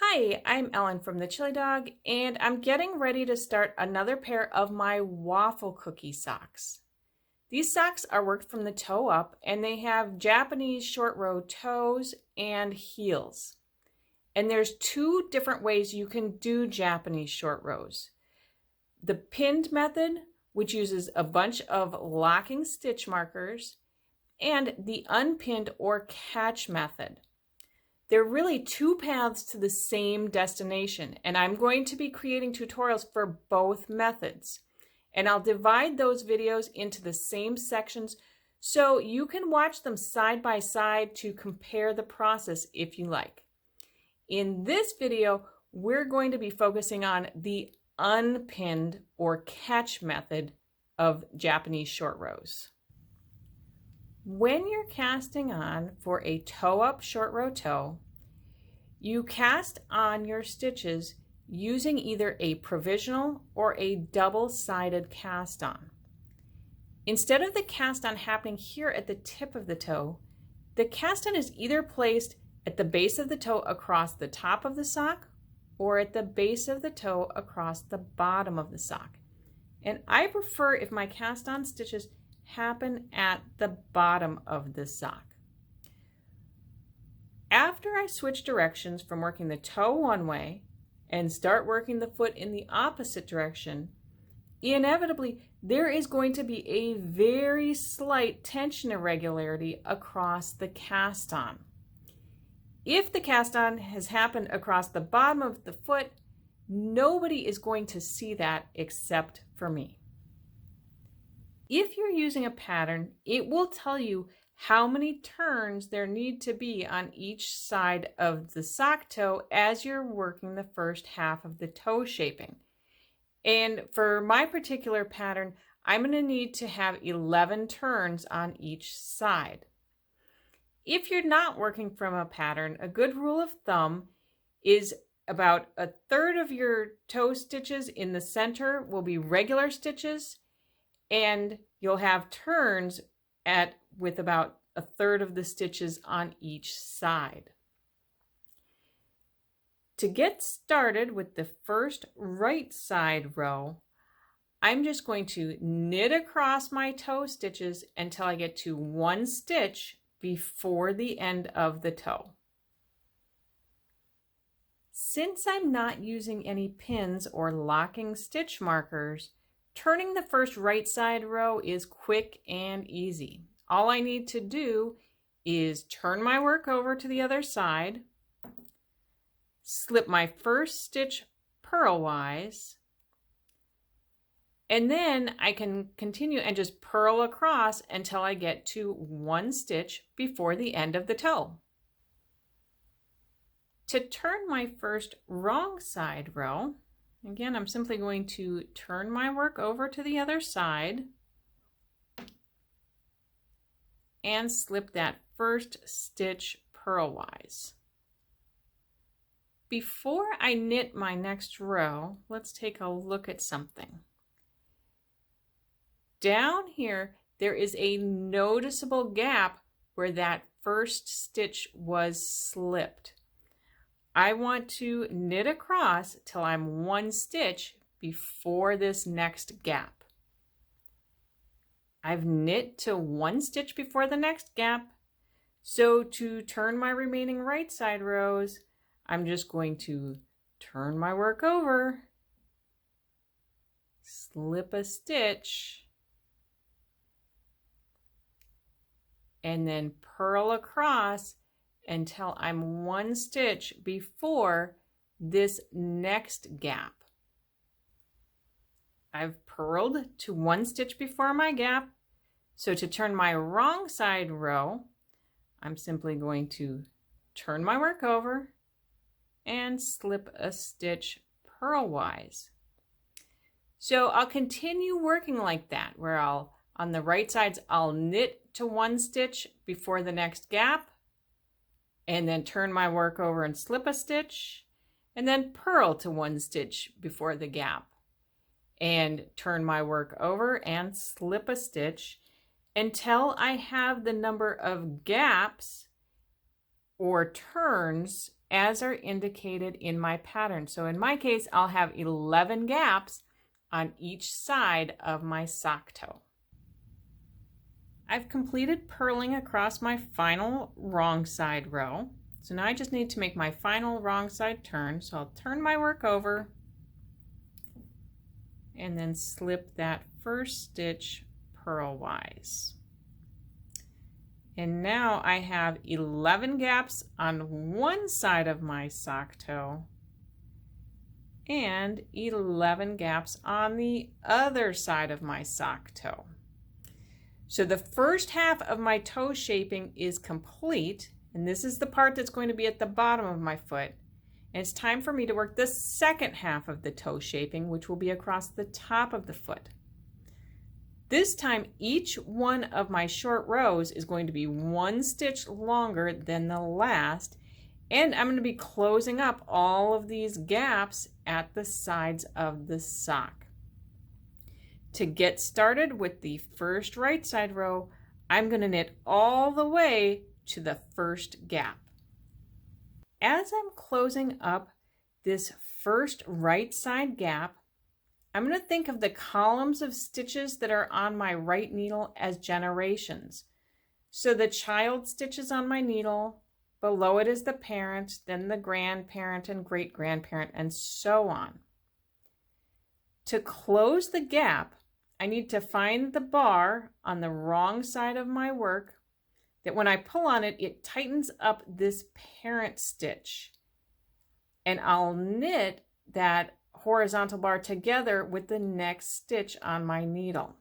Hi, I'm Ellen from the Chili Dog, and I'm getting ready to start another pair of my waffle cookie socks. These socks are worked from the toe up, and they have Japanese short row toes and heels. And there's two different ways you can do Japanese short rows. The pinned method, which uses a bunch of locking stitch markers, and the unpinned or catch method. There are really two paths to the same destination, and I'm going to be creating tutorials for both methods. And I'll divide those videos into the same sections so you can watch them side by side to compare the process if you like. In this video, we're going to be focusing on the unpinned or catch method of Japanese short rows. When you're casting on for a toe up short row toe, you cast on your stitches using either a provisional or a double-sided cast on. Instead of the cast on happening here at the tip of the toe, the cast on is either placed at the base of the toe across the top of the sock or at the base of the toe across the bottom of the sock. And I prefer if my cast on stitches happen at the bottom of the sock. After I switch directions from working the toe one way and start working the foot in the opposite direction, inevitably there is going to be a very slight tension irregularity across the cast on. If the cast on has happened across the bottom of the foot, nobody is going to see that except for me. If you're using a pattern, it will tell you how many turns there need to be on each side of the sock toe as you're working the first half of the toe shaping. And for my particular pattern, I'm going to need to have 11 turns on each side. If you're not working from a pattern, a good rule of thumb is about a third of your toe stitches in the center will be regular stitches, and you'll have turns with about a third of the stitches on each side. To get started with the first right side row, I'm just going to knit across my toe stitches until I get to one stitch before the end of the toe. Since I'm not using any pins or locking stitch markers, turning the first right side row is quick and easy. All I need to do is turn my work over to the other side, slip my first stitch purlwise, and then I can continue and just purl across until I get to one stitch before the end of the toe. To turn my first wrong side row, again, I'm simply going to turn my work over to the other side and slip that first stitch purlwise. Before I knit my next row, let's take a look at something. Down here, there is a noticeable gap where that first stitch was slipped. I want to knit across till I'm one stitch before this next gap. I've knit to one stitch before the next gap, so to turn my remaining right side rows, I'm just going to turn my work over, slip a stitch, and then purl across until I'm one stitch before this next gap. I've purled to one stitch before my gap, so to turn my wrong side row, I'm simply going to turn my work over and slip a stitch purlwise. So I'll continue working like that, where on the right sides, I'll knit to one stitch before the next gap, and then turn my work over and slip a stitch, and then purl to one stitch before the gap, and turn my work over and slip a stitch until I have the number of gaps or turns as are indicated in my pattern. So in my case, I'll have 11 gaps on each side of my sock toe. I've completed purling across my final wrong side row. So now I just need to make my final wrong side turn. So I'll turn my work over and then slip that first stitch purlwise. And now I have 11 gaps on one side of my sock toe and 11 gaps on the other side of my sock toe. So the first half of my toe shaping is complete, and this is the part that's going to be at the bottom of my foot. And it's time for me to work the second half of the toe shaping, which will be across the top of the foot. This time, each one of my short rows is going to be one stitch longer than the last, and I'm going to be closing up all of these gaps at the sides of the sock. To get started with the first right side row, I'm going to knit all the way to the first gap. As I'm closing up this first right side gap, I'm going to think of the columns of stitches that are on my right needle as generations. So the child stitches on my needle, below it is the parent, then the grandparent and great-grandparent, and so on. To close the gap, I need to find the bar on the wrong side of my work that when I pull on it, it tightens up this parent stitch. And I'll knit that horizontal bar together with the next stitch on my needle.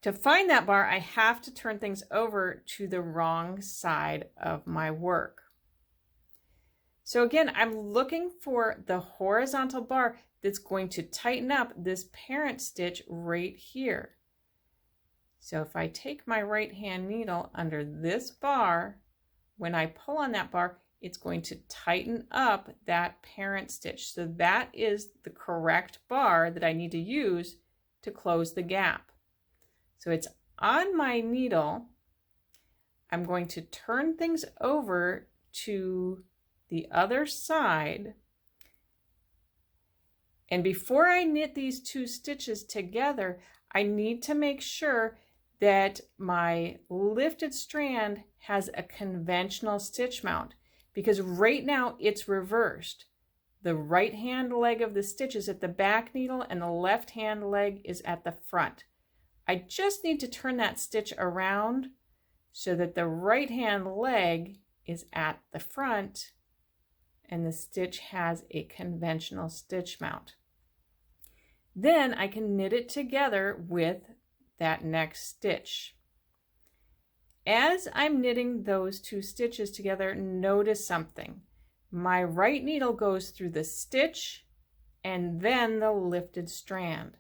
To find that bar, I have to turn things over to the wrong side of my work. So again, I'm looking for the horizontal bar that's going to tighten up this parent stitch right here. So if I take my right hand needle under this bar, when I pull on that bar, it's going to tighten up that parent stitch. So that is the correct bar that I need to use to close the gap. So it's on my needle. I'm going to turn things over to the other side. And before I knit these two stitches together, I need to make sure that my lifted strand has a conventional stitch mount, because right now it's reversed. The right hand leg of the stitch is at the back needle and the left hand leg is at the front. I just need to turn that stitch around so that the right hand leg is at the front and the stitch has a conventional stitch mount. Then I can knit it together with that next stitch. As I'm knitting those two stitches together, notice something. My right needle goes through the stitch and then the lifted strand.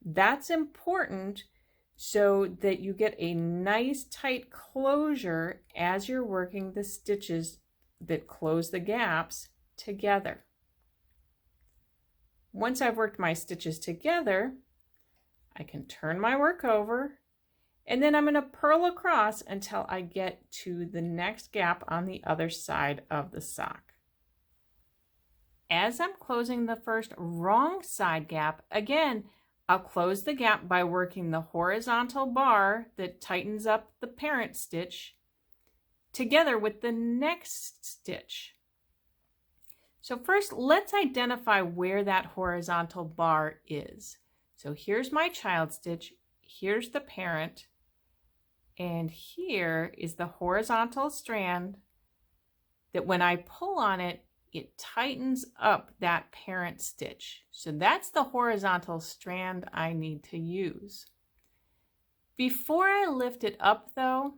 That's important so that you get a nice tight closure as you're working the stitches that close the gaps together. Once I've worked my stitches together, I can turn my work over, and then I'm going to purl across until I get to the next gap on the other side of the sock. As I'm closing the first wrong side gap, again, I'll close the gap by working the horizontal bar that tightens up the parent stitch together with the next stitch. So first, let's identify where that horizontal bar is. So here's my child stitch, here's the parent, and here is the horizontal strand that when I pull on it, it tightens up that parent stitch. So that's the horizontal strand I need to use. Before I lift it up though,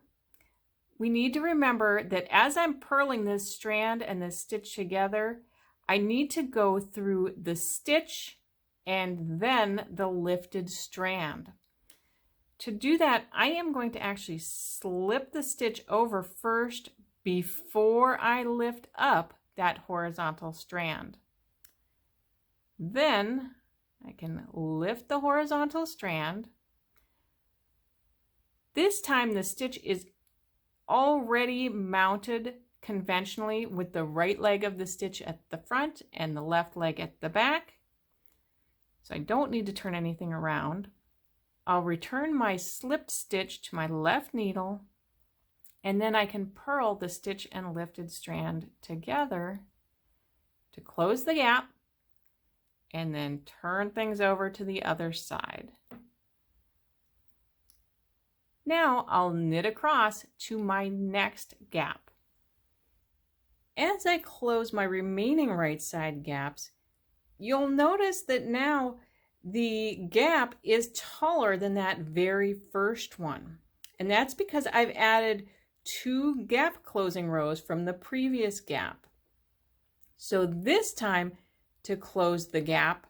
we need to remember that as I'm purling this strand and this stitch together, I need to go through the stitch and then the lifted strand. To do that, I am going to actually slip the stitch over first before I lift up that horizontal strand. Then I can lift the horizontal strand. This time the stitch is already mounted conventionally with the right leg of the stitch at the front and the left leg at the back. So I don't need to turn anything around. I'll return my slipped stitch to my left needle, and then I can purl the stitch and lifted strand together to close the gap, and then turn things over to the other side. Now I'll knit across to my next gap. As I close my remaining right side gaps, you'll notice that now the gap is taller than that very first one. And that's because I've added 2 gap closing rows from the previous gap. So this time, to close the gap,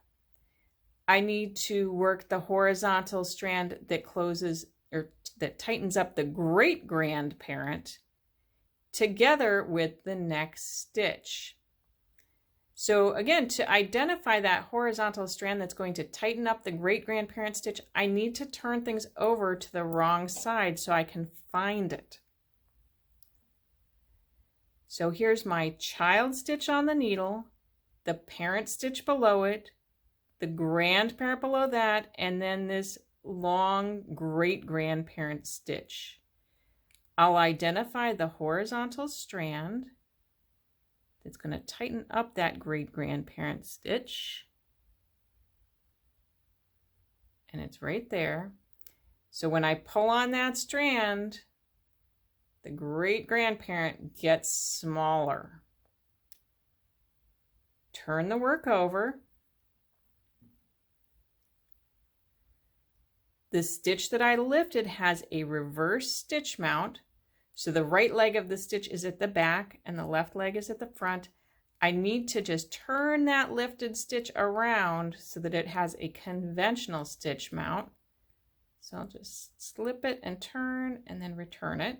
I need to work the horizontal strand that closes or that tightens up the great grandparent together with the next stitch. So again, to identify that horizontal strand that's going to tighten up the great grandparent stitch, I need to turn things over to the wrong side so I can find it. So here's my child stitch on the needle, the parent stitch below it, the grandparent below that, and then this long great grandparent stitch. I'll identify the horizontal strand that's going to tighten up that great grandparent stitch. And it's right there. So when I pull on that strand, the great grandparent gets smaller. Turn the work over. The stitch that I lifted has a reverse stitch mount. So the right leg of the stitch is at the back and the left leg is at the front. I need to just turn that lifted stitch around so that it has a conventional stitch mount. So I'll just slip it and turn and then return it.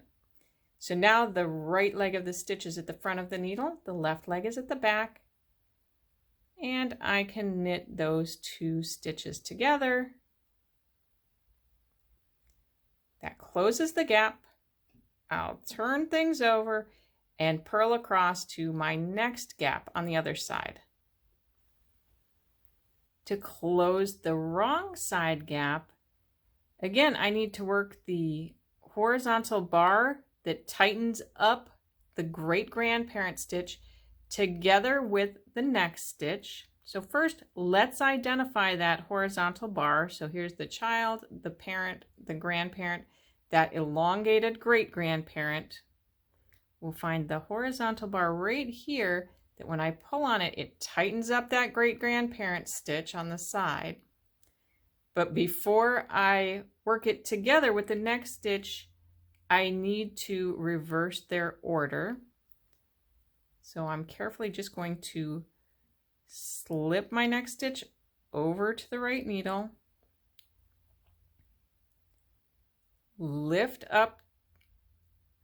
So now the right leg of the stitch is at the front of the needle, the left leg is at the back, and I can knit those 2 stitches together. That closes the gap. I'll turn things over and purl across to my next gap on the other side. To close the wrong side gap, again, I need to work the horizontal bar that tightens up the great grandparent stitch together with the next stitch. So first, let's identify that horizontal bar. So here's the child, the parent, the grandparent, that elongated great grandparent. We'll find the horizontal bar right here that when I pull on it, it tightens up that great grandparent stitch on the side. But before I work it together with the next stitch, I need to reverse their order. So I'm carefully just going to slip my next stitch over to the right needle, lift up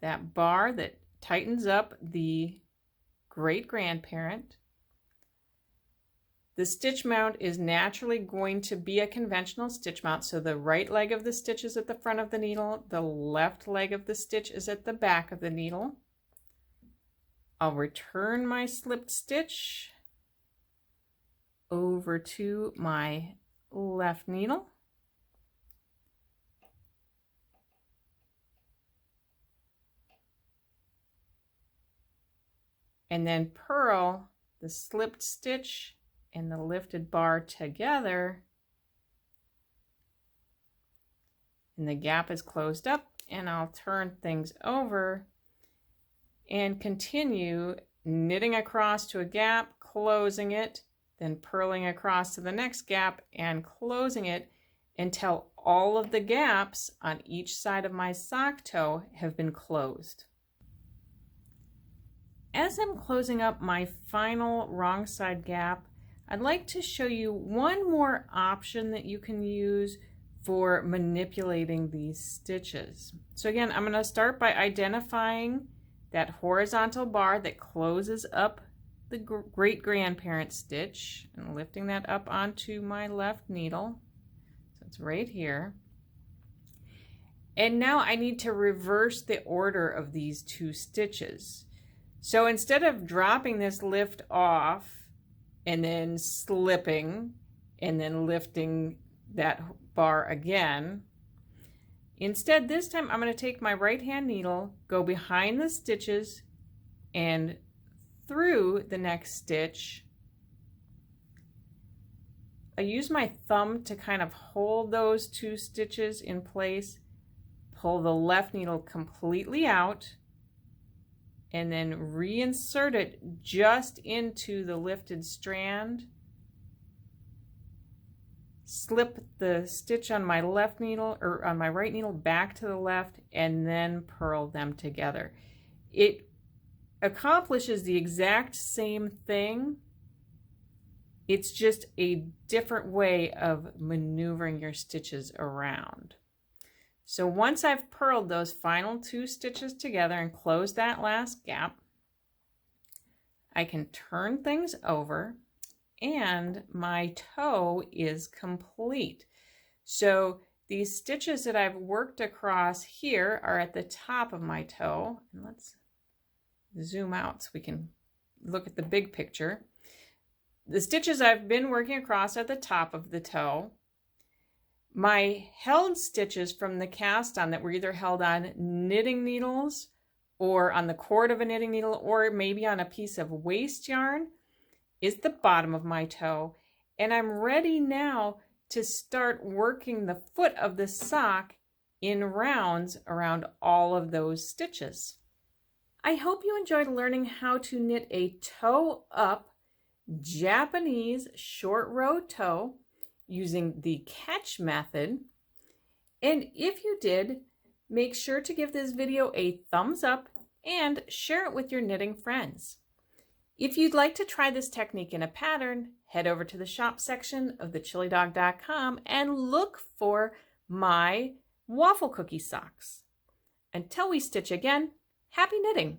that bar that tightens up the great grandparent. The stitch mount is naturally going to be a conventional stitch mount, so the right leg of the stitch is at the front of the needle, the left leg of the stitch is at the back of the needle. I'll return my slipped stitch over to my left needle. And then purl the slipped stitch and the lifted bar together. And the gap is closed up, and I'll turn things over and continue knitting across to a gap, closing it, then purling across to the next gap and closing it until all of the gaps on each side of my sock toe have been closed. As I'm closing up my final wrong side gap, I'd like to show you one more option that you can use for manipulating these stitches. So again, I'm going to start by identifying that horizontal bar that closes up the great grandparent stitch and lifting that up onto my left needle. So it's right here. And now I need to reverse the order of these 2 stitches. So instead of dropping this lift off and then slipping and then lifting that bar again, instead this time I'm going to take my right hand needle, go behind the stitches and through the next stitch. I use my thumb to kind of hold those 2 stitches in place, pull the left needle completely out, and then reinsert it just into the lifted strand. Slip the stitch on my left needle or on my right needle back to the left, and then purl them together. It accomplishes the exact same thing. It's just a different way of maneuvering your stitches around. So once I've purled those final 2 stitches together and closed that last gap, I can turn things over and my toe is complete. So these stitches that I've worked across here are at the top of my toe. And let's zoom out so we can look at the big picture. The stitches I've been working across at the top of the toe. My held stitches from the cast on that were either held on knitting needles or on the cord of a knitting needle or maybe on a piece of waste yarn is the bottom of my toe. And I'm ready now to start working the foot of the sock in rounds around all of those stitches. I hope you enjoyed learning how to knit a toe up Japanese short row toe using the catch method. And if you did, make sure to give this video a thumbs up and share it with your knitting friends. If you'd like to try this technique in a pattern, head over to the shop section of thechillydog.com and look for my waffle cookie socks. Until we stitch again, happy knitting!